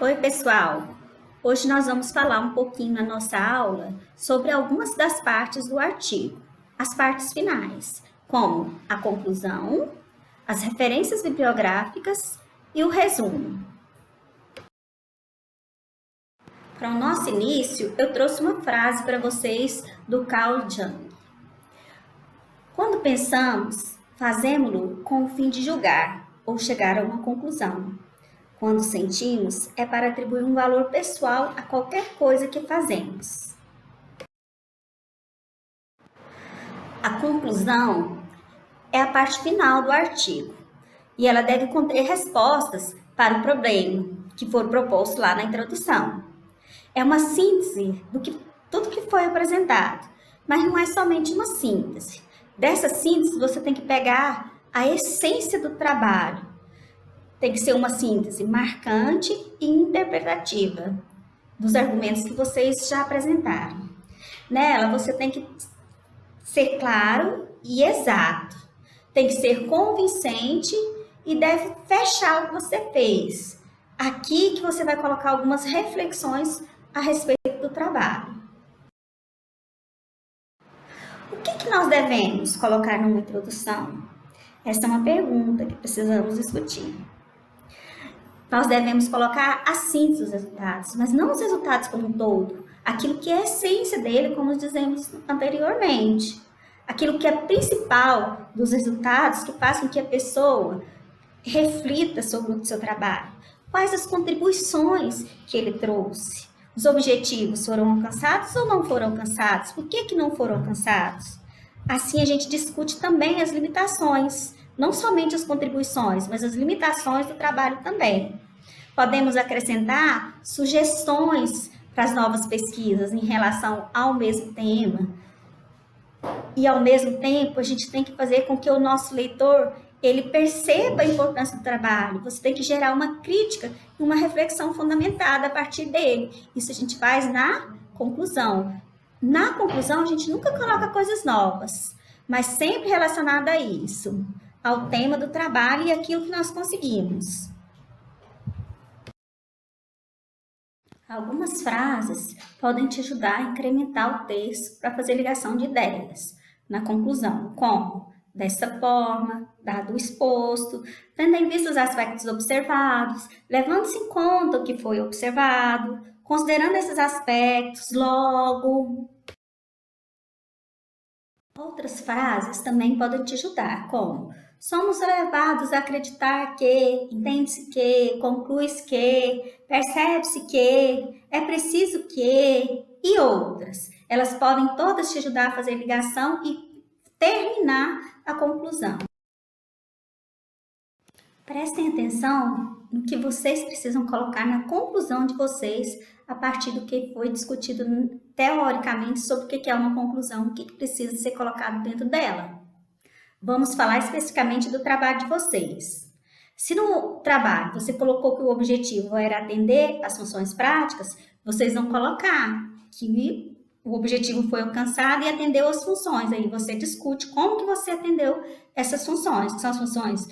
Oi, pessoal! Hoje nós vamos falar um pouquinho na nossa aula sobre algumas das partes do artigo, as partes finais, como a conclusão, as referências bibliográficas e o resumo. Para o nosso início, eu trouxe uma frase para vocês do Carl Jung. Quando pensamos, fazemos-lo com o fim de julgar ou chegar a uma conclusão. Quando sentimos, é para atribuir um valor pessoal a qualquer coisa que fazemos. A conclusão é a parte final do artigo e ela deve conter respostas para o problema que for proposto lá na introdução. É uma síntese do que tudo que foi apresentado, mas não é somente uma síntese. Dessa síntese, você tem que pegar a essência do trabalho. Tem que ser uma síntese marcante e interpretativa dos argumentos que vocês já apresentaram. Nela, você tem que ser claro e exato. Tem que ser convincente e deve fechar o que você fez. Aqui que você vai colocar algumas reflexões a respeito do trabalho. O que nós devemos colocar numa introdução? Essa é uma pergunta que precisamos discutir. Nós devemos colocar a síntese dos resultados, mas não os resultados como um todo. Aquilo que é a essência dele, como dizemos anteriormente. Aquilo que é principal dos resultados, que faz com que a pessoa reflita sobre o seu trabalho. Quais as contribuições que ele trouxe? Os objetivos foram alcançados ou não foram alcançados? Por que não foram alcançados? Assim, a gente discute também as limitações, não somente as contribuições, mas as limitações do trabalho também. Podemos acrescentar sugestões para as novas pesquisas em relação ao mesmo tema. E, ao mesmo tempo, a gente tem que fazer com que o nosso leitor ele perceba a importância do trabalho. Você tem que gerar uma crítica e uma reflexão fundamentada a partir dele. Isso a gente faz na conclusão. Na conclusão, a gente nunca coloca coisas novas, mas sempre relacionada a isso, ao tema do trabalho e aquilo que nós conseguimos. Algumas frases podem te ajudar a incrementar o texto para fazer ligação de ideias na conclusão, como dessa forma, dado o exposto, tendo em vista os aspectos observados, levando-se em conta o que foi observado, considerando esses aspectos, logo. Outras frases também podem te ajudar, como somos levados a acreditar que, entende-se que, conclui-se que, percebe-se que, é preciso que, e outras. Elas podem todas te ajudar a fazer ligação e terminar a conclusão. Prestem atenção no que vocês precisam colocar na conclusão de vocês a partir do que foi discutido teoricamente sobre o que é uma conclusão, o que precisa ser colocado dentro dela. Vamos falar especificamente do trabalho de vocês. Se no trabalho você colocou que o objetivo era atender às funções práticas, vocês vão colocar que o objetivo foi alcançado e atendeu às funções. Aí você discute como que você atendeu essas funções, que são as funções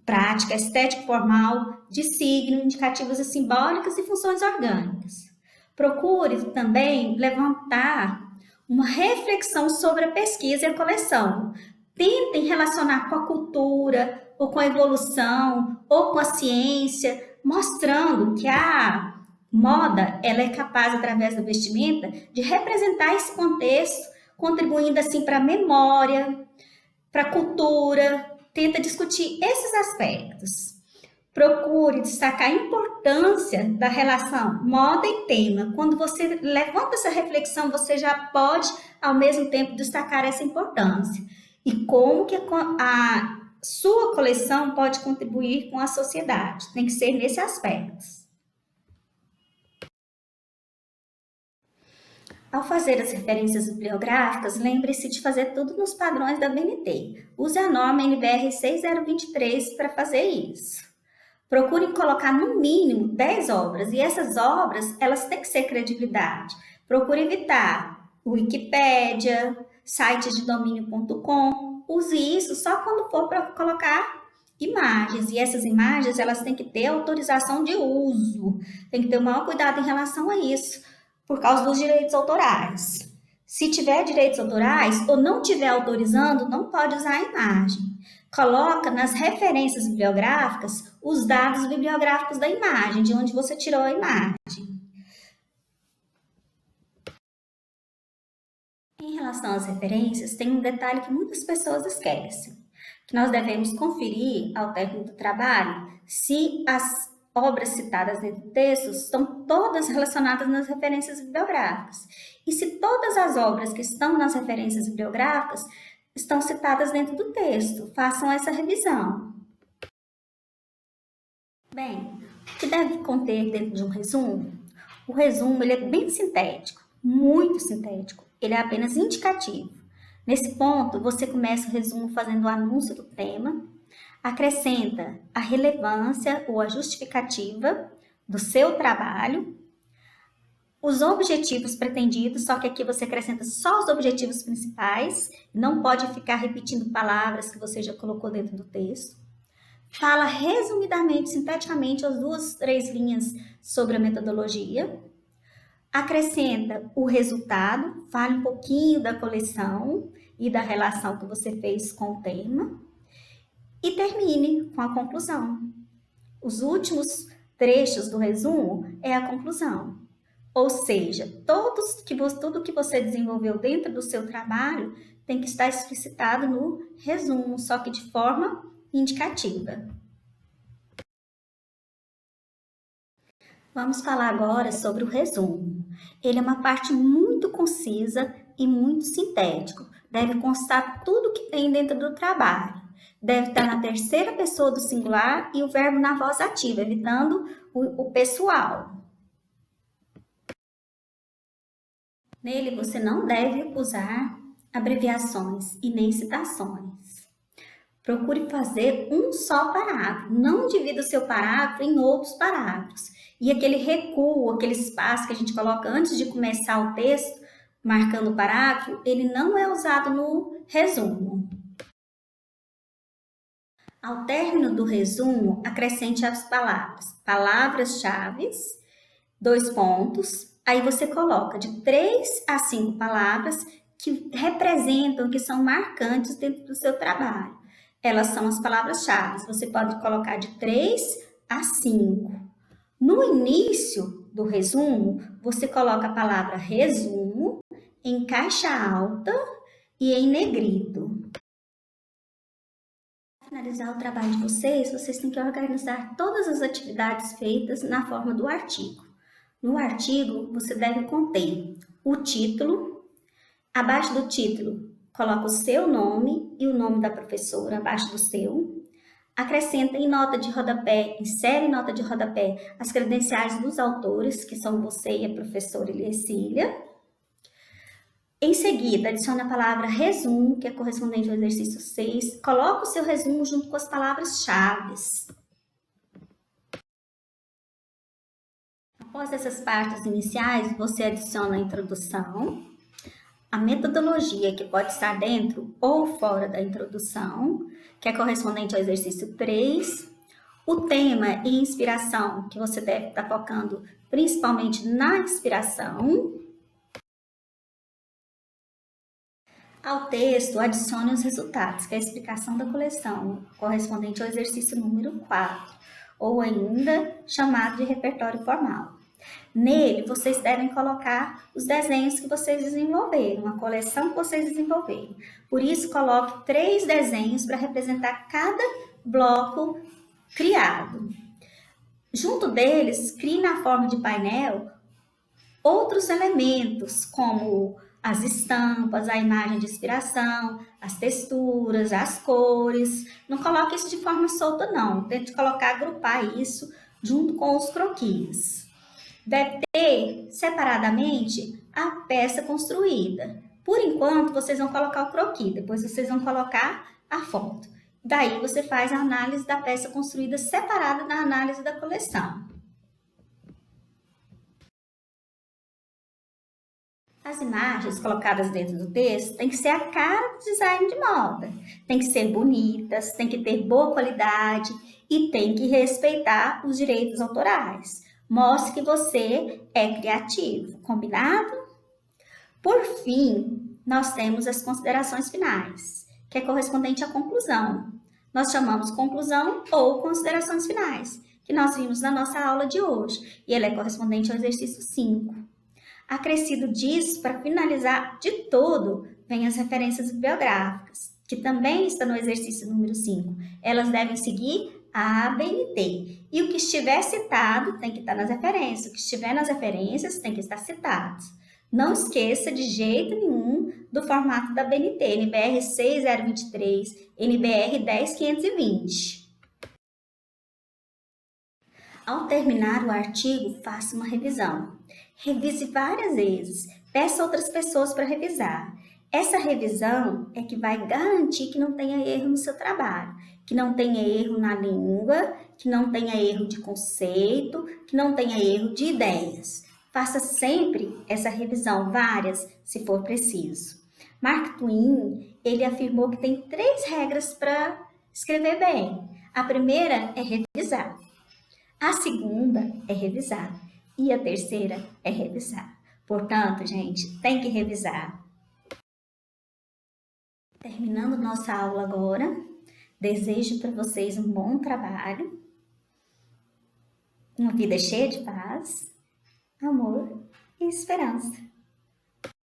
prática, estética formal, de signo, indicativas e simbólicas e funções orgânicas. Procure também levantar uma reflexão sobre a pesquisa e a coleção. Tentem relacionar com a cultura, ou com a evolução, ou com a ciência, mostrando que a moda ela é capaz, através da vestimenta, de representar esse contexto, contribuindo assim para a memória, para a cultura. Tenta discutir esses aspectos. Procure destacar a importância da relação moda e tema. Quando você levanta essa reflexão, você já pode, ao mesmo tempo, destacar essa importância. E como que a sua coleção pode contribuir com a sociedade. Tem que ser nesse aspecto. Ao fazer as referências bibliográficas, lembre-se de fazer tudo nos padrões da BNT. Use a norma NBR 6023 para fazer isso. Procure colocar no mínimo 10 obras, e essas obras elas têm que ser credibilidade. Procure evitar Wikipédia, sites de domínio.com. Use isso só quando for para colocar imagens, e essas imagens elas têm que ter autorização de uso, tem que ter o maior cuidado em relação a isso, por causa dos direitos autorais. Se tiver direitos autorais ou não tiver autorizando, não pode usar a imagem. Coloca nas referências bibliográficas os dados bibliográficos da imagem, de onde você tirou a imagem. Em relação às referências, tem um detalhe que muitas pessoas esquecem, que nós devemos conferir ao término do trabalho se as obras citadas dentro do texto estão todas relacionadas nas referências bibliográficas. E se todas as obras que estão nas referências bibliográficas estão citadas dentro do texto, façam essa revisão. Bem, o que deve conter dentro de um resumo? O resumo ele é bem sintético, muito sintético. Ele é apenas indicativo. Nesse ponto, você começa o resumo fazendo o anúncio do tema, acrescenta a relevância ou a justificativa do seu trabalho, os objetivos pretendidos, só que aqui você acrescenta só os objetivos principais, não pode ficar repetindo palavras que você já colocou dentro do texto. Fala resumidamente, sinteticamente, as 2, 3 linhas sobre a metodologia. Acrescenta o resultado, fale um pouquinho da coleção e da relação que você fez com o tema. E termine com a conclusão. Os últimos trechos do resumo é a conclusão. Ou seja, tudo que você desenvolveu dentro do seu trabalho tem que estar explicitado no resumo, só que de forma indicativa. Vamos falar agora sobre o resumo. Ele é uma parte muito concisa e muito sintético. Deve constar tudo que tem dentro do trabalho. Deve estar na terceira pessoa do singular e o verbo na voz ativa, evitando o pessoal. Nele você não deve usar abreviações e nem citações. Procure fazer um só parágrafo, não divida o seu parágrafo em outros parágrafos. E aquele recuo, aquele espaço que a gente coloca antes de começar o texto, marcando o parágrafo, ele não é usado no resumo. Ao término do resumo, acrescente as palavras-chave, 2 pontos, aí você coloca de 3 a 5 palavras que representam, que são marcantes dentro do seu trabalho. Elas são as palavras-chave. Você pode colocar de 3 a 5. No início do resumo, você coloca a palavra resumo em caixa alta e em negrito. Para finalizar o trabalho de vocês têm que organizar todas as atividades feitas na forma do artigo. No artigo, você deve conter o título. Abaixo do título, coloca o seu nome e o nome da professora abaixo do seu. Acrescenta em nota de rodapé, insere em nota de rodapé as credenciais dos autores, que são você e a professora Eliecília. Em seguida, adicione a palavra resumo, que é correspondente ao exercício 6. Coloque o seu resumo junto com as palavras-chave. Após essas partes iniciais, você adiciona a introdução, a metodologia, que pode estar dentro ou fora da introdução, que é correspondente ao exercício 3, o tema e inspiração, que você deve estar focando principalmente na inspiração. Ao texto, adicione os resultados, que é a explicação da coleção, correspondente ao exercício número 4, ou ainda chamado de repertório formal. Nele, vocês devem colocar os desenhos que vocês desenvolveram, a coleção que vocês desenvolveram. Por isso, coloque 3 desenhos para representar cada bloco criado. Junto deles, crie na forma de painel outros elementos, como as estampas, a imagem de inspiração, as texturas, as cores. Não coloque isso de forma solta, não. Tente colocar, agrupar isso junto com os croquis. Deve ter separadamente a peça construída. Por enquanto, vocês vão colocar o croquis, depois vocês vão colocar a foto. Daí, você faz a análise da peça construída separada da análise da coleção. As imagens colocadas dentro do texto têm que ser a cara do design de moda. Tem que ser bonitas, tem que ter boa qualidade e tem que respeitar os direitos autorais. Mostre que você é criativo, combinado? Por fim, nós temos as considerações finais, que é correspondente à conclusão. Nós chamamos conclusão ou considerações finais, que nós vimos na nossa aula de hoje, e ela é correspondente ao exercício 5. Acrescido disso, para finalizar de todo, vem as referências bibliográficas, que também está no exercício número 5. Elas devem seguir a ABNT. E o que estiver citado tem que estar nas referências. O que estiver nas referências tem que estar citado. Não esqueça de jeito nenhum do formato da BNT, NBR 6023, NBR 10520. Ao terminar o artigo, faça uma revisão. Revise várias vezes. Peça outras pessoas para revisar. Essa revisão é que vai garantir que não tenha erro no seu trabalho, que não tenha erro na língua, que não tenha erro de conceito, que não tenha erro de ideias. Faça sempre essa revisão, várias, se for preciso. Mark Twain, ele afirmou que tem 3 regras para escrever bem. A primeira é revisar. A segunda é revisar. E a terceira é revisar. Portanto, gente, tem que revisar. Terminando nossa aula agora, desejo para vocês um bom trabalho, uma vida cheia de paz, amor e esperança.